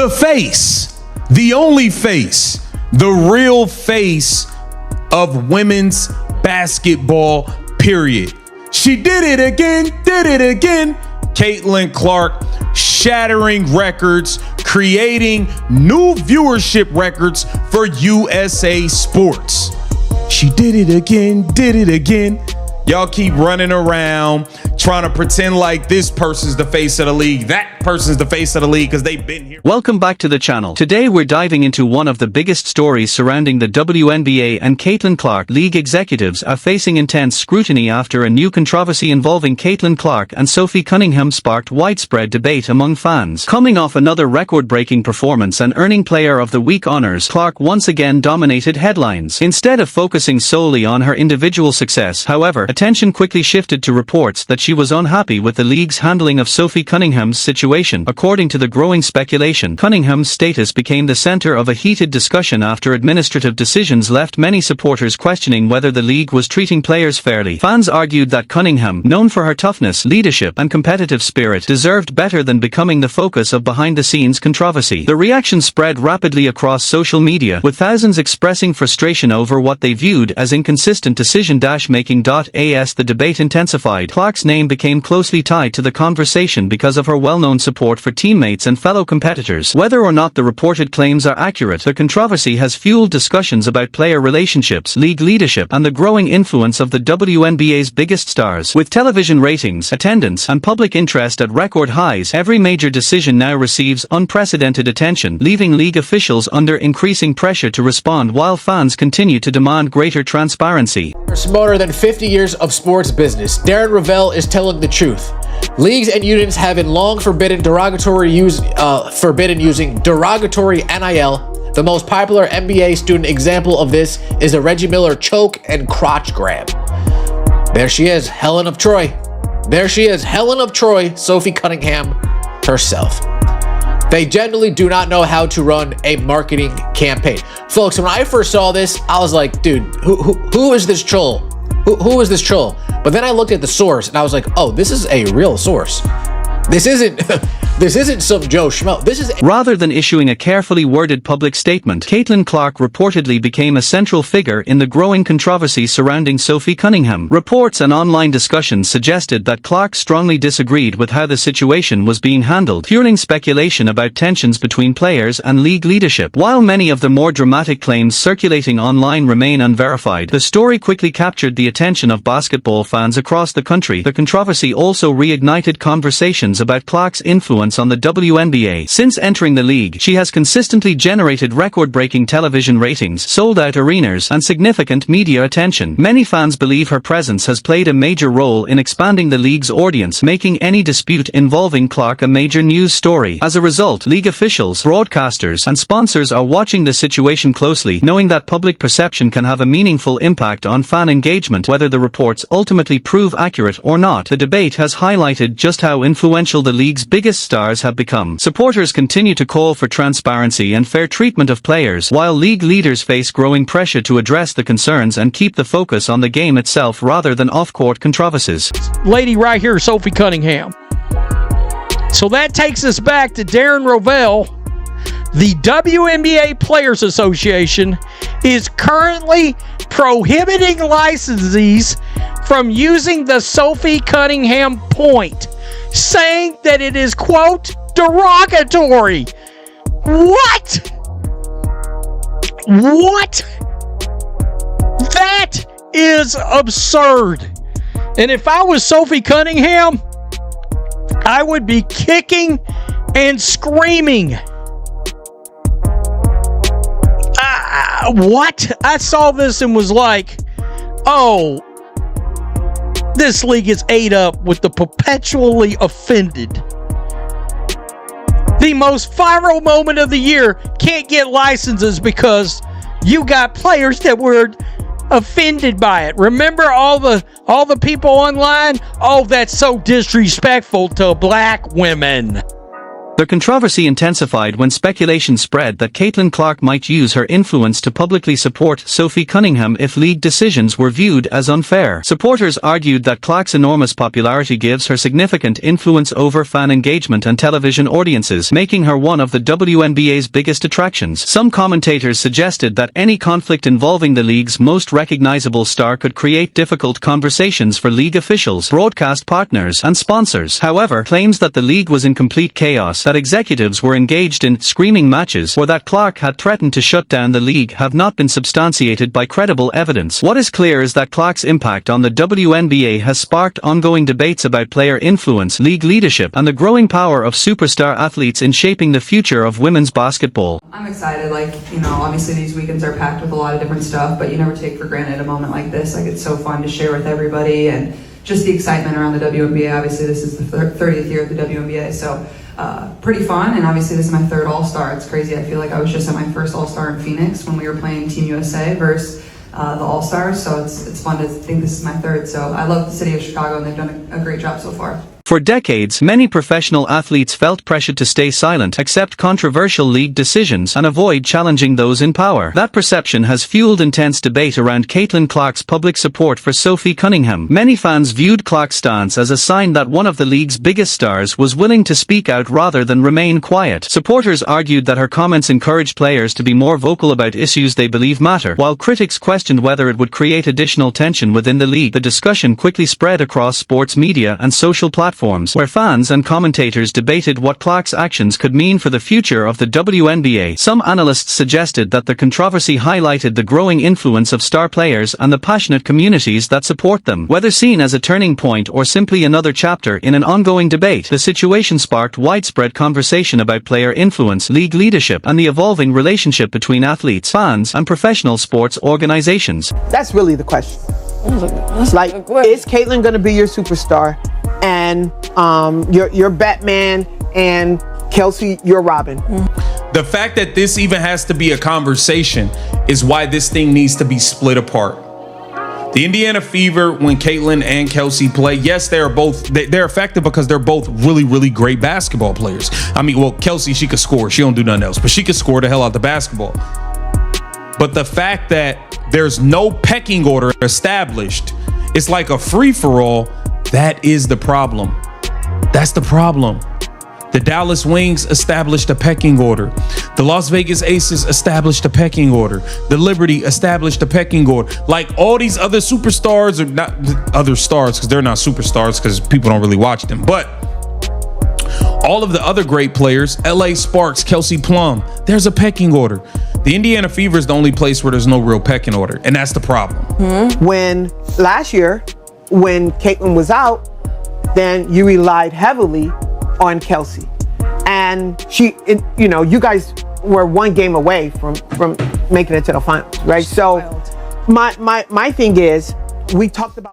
the face, the only face, the real face of women's basketball, period. She did it again, Caitlin Clark, shattering records, creating new viewership records for USA Sports. She did it again. Y'all keep running around trying to pretend like this person's the face of the league, that person's the face of the league, because they've been here. Welcome back to the channel. Today we're diving into one of the biggest stories surrounding the WNBA, and Caitlin Clark. League executives are facing intense scrutiny after a new controversy involving Caitlin Clark and Sophie Cunningham sparked widespread debate among fans. Coming off another record-breaking performance and earning Player of the Week honors, Clark once again dominated headlines. Instead of focusing solely on her individual success, however, attention quickly shifted to reports that she was unhappy with the league's handling of Sophie Cunningham's situation. According to the growing speculation, Cunningham's status became the center of a heated discussion after administrative decisions left many supporters questioning whether the league was treating players fairly. Fans argued that Cunningham, known for her toughness, leadership, and competitive spirit, deserved better than becoming the focus of behind-the-scenes controversy. The reaction spread rapidly across social media, with thousands expressing frustration over what they viewed as inconsistent decision-making. As the debate intensified, Clark's name became closely tied to the conversation because of her well-known support for teammates and fellow competitors. Whether or not the reported claims are accurate, the controversy has fueled discussions about player relationships, league leadership, and the growing influence of the WNBA's biggest stars. With television ratings, attendance, and public interest at record highs, every major decision now receives unprecedented attention, leaving league officials under increasing pressure to respond while fans continue to demand greater transparency. Smarter than 50 years of sports business, Darren Rovell is telling the truth. Leagues and unions have long forbidden using derogatory NIL. The most popular NBA student example of this is the Reggie Miller choke and crotch grab. There she is, Helen of Troy. There she is, Helen of Troy, Sophie Cunningham herself. They generally do not know how to run a marketing campaign. Folks, when I first saw this, I was like, dude, who is this troll? Who is this troll? But then I looked at the source and I was like, oh, this is a real source. This isn't some Joe Schmo. This is... Rather than issuing a carefully worded public statement, Caitlin Clark reportedly became a central figure in the growing controversy surrounding Sophie Cunningham. Reports and online discussions suggested that Clark strongly disagreed with how the situation was being handled, fueling speculation about tensions between players and league leadership. While many of the more dramatic claims circulating online remain unverified, the story quickly captured the attention of basketball fans across the country. The controversy also reignited conversations about Clark's influence on the WNBA. Since entering the league, she has consistently generated record-breaking television ratings, sold-out arenas, and significant media attention. Many fans believe her presence has played a major role in expanding the league's audience, making any dispute involving Clark a major news story. As a result, league officials, broadcasters, and sponsors are watching the situation closely, knowing that public perception can have a meaningful impact on fan engagement. Whether the reports ultimately prove accurate or not, the debate has highlighted just how influential the league's biggest stars have become. Supporters continue to call for transparency and fair treatment of players, while league leaders face growing pressure to address the concerns and keep the focus on the game itself rather than off-court controversies. Lady right here, Sophie Cunningham. So that takes us back to Darren Rovell. The WNBA Players Association is currently prohibiting licensees from using the Sophie Cunningham point, saying that it is, quote, derogatory. What? That is absurd. And if I was Sophie Cunningham, I would be kicking and screaming. What? I saw this and was like, oh, this league is ate up with the perpetually offended. The most viral moment of the year can't get licenses because you got players that were offended by it. Remember all the people online? Oh, that's so disrespectful to black women. The controversy intensified when speculation spread that Caitlin Clark might use her influence to publicly support Sophie Cunningham if league decisions were viewed as unfair. Supporters argued that Clark's enormous popularity gives her significant influence over fan engagement and television audiences, making her one of the WNBA's biggest attractions. Some commentators suggested that any conflict involving the league's most recognizable star could create difficult conversations for league officials, broadcast partners, and sponsors. However, claims that the league was in complete chaos, that executives were engaged in screaming matches, or that Clark had threatened to shut down the league have not been substantiated by credible evidence. What is clear is that Clark's impact on the WNBA has sparked ongoing debates about player influence, league leadership, and the growing power of superstar athletes in shaping the future of women's basketball. I'm excited, obviously these weekends are packed with a lot of different stuff, but you never take for granted a moment like this. It's so fun to share with everybody, and just the excitement around the WNBA. Obviously this is the 30th year of the WNBA, so pretty fun, and obviously this is my third All-Star. It's crazy. I feel like I was just at my first All-Star in Phoenix when we were playing Team USA versus the All-Stars, so it's fun to think this is my third. So I love the city of Chicago, and they've done a great job so far. For decades, many professional athletes felt pressured to stay silent, accept controversial league decisions, and avoid challenging those in power. That perception has fueled intense debate around Caitlin Clark's public support for Sophie Cunningham. Many fans viewed Clark's stance as a sign that one of the league's biggest stars was willing to speak out rather than remain quiet. Supporters argued that her comments encouraged players to be more vocal about issues they believe matter, while critics questioned whether it would create additional tension within the league. The discussion quickly spread across sports media and social platforms, where fans and commentators debated what Clark's actions could mean for the future of the WNBA. Some analysts suggested that the controversy highlighted the growing influence of star players and the passionate communities that support them. Whether seen as a turning point or simply another chapter in an ongoing debate, the situation sparked widespread conversation about player influence, league leadership, and the evolving relationship between athletes, fans, and professional sports organizations. That's really the question. Is Caitlin going to be your superstar? And you're Batman, and Kelsey, you're Robin. The fact that this even has to be a conversation is why this thing needs to be split apart. The Indiana Fever, when Caitlin and Kelsey play, yes, they're effective because they're both really, really great basketball players. Kelsey, she could score. She don't do nothing else, but she could score the hell out the basketball. But the fact that there's no pecking order established, it's like a free-for-all. That is the problem. That's the problem. The Dallas Wings established a pecking order. The Las Vegas Aces established a pecking order. The Liberty established a pecking order. Like all these other superstars, or not other stars, because they're not superstars because people don't really watch them, but all of the other great players, LA Sparks, Kelsey Plum, there's a pecking order. The Indiana Fever is the only place where there's no real pecking order, and that's the problem. When last year, when Caitlin was out, then you relied heavily on Kelsey, and you guys were one game away from making it to the finals, right? So my thing is, we talked about